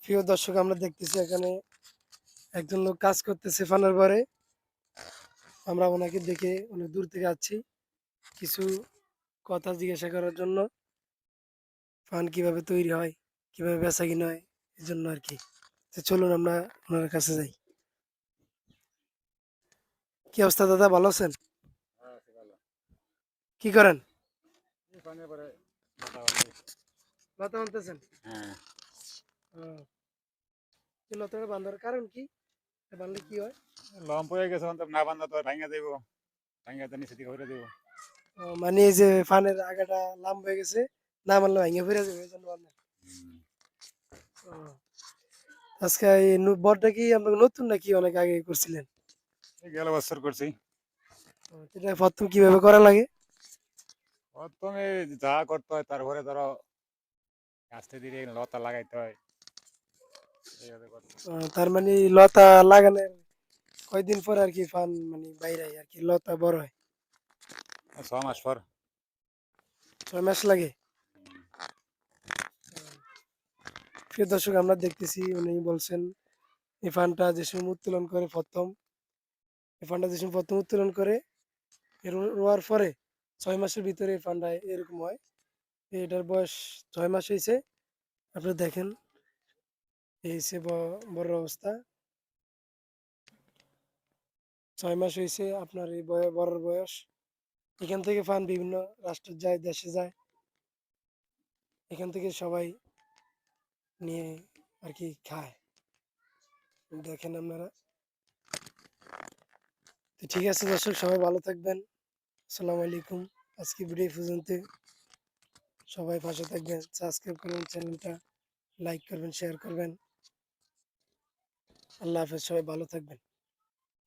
প্রিয় দর্শক, আমরা দেখতেছি এখানে একজন লোক কাজ করতেছে ফানের পরে। আমরা ওনাকে দেখে অনেক দূর থেকে আসছি কিছু কথা জিজ্ঞাসা করার জন্য। ফান কিভাবে তৈরি হয়, কিভাবে বেচা কিনা হয়, এই জন্য আর কি। তো চলুন আমরা ওনার কাছে যাই। কি অবস্থা দাদা, ভালো আছেন? হ্যাঁ, আছি ভালো। কি করেন? এই পানির পরে কথা বলি। লতা বানতেছেন? হ্যাঁ, এই লতাটা বাঁধার কারণ কি? এটা বানলে কি হয়? লম পড়ে গেছে অন্তত না বান্ধা তো ভাঙা দেব, ভাঙা তো নিচে থেকে করে দেব। মানে এই যে ফানের আগাটা লাম্ব হয়ে গেছে, না মানলে ভেঙে ফিরে যাবে, এই জন্য বাঁধেন। ও, আজকে এই বরটা কি আপনাকে নতুন নাকি অনেক আগে করছিলেন? এই গেল বছর করছি। এটা প্রথম কিভাবে করা লাগে? প্রথমে যা করতে হয় তারপরে ধরো আস্তে ধীরে লতা লাগাইতে হয়, এইভাবে করতে হয়। তার মানে এই লতা লাগানোর কয়দিন পর আর কি ফান মানে বাইরে হয় আর কি, লতা বড় হয়? 6 মাস পর। 6 মাস লাগে। প্রিয় দর্শক, আমরা দেখতেছি উনি বলছেন এই ফানটা যে সময় উত্তোলন করে প্রথম, এই ফানটা যে সময় প্রথম উত্তোলন করে এর রোয়ার পরে 6 মাসের ভিতরে এই ফানটা এরকম হয়। এটার বয়স 6 মাস হয়েছে। আপনি দেখেন এই হচ্ছে বড় অবস্থা। 6 মাস হয়েছে আপনার এই বড়র বয়স। এখান থেকে ফান বিভিন্ন রাষ্ট্রে যায়, দেশে যায়। এখান থেকে সবাই নিয়ে আর কি খায়, দেখেন আপনারা। তো ঠিক আছে দর্শক, সবাই ভালো থাকবেন। আসসালামু আলাইকুম। আজকে ভিডিও এই পর্যন্ত। সবাই পাশে থাকবেন, সাবস্ক্রাইব করবেন চ্যানেলটা, লাইক করবেন, শেয়ার করবেন। আল্লাহ হাফেজ, সবাই ভালো থাকবেন।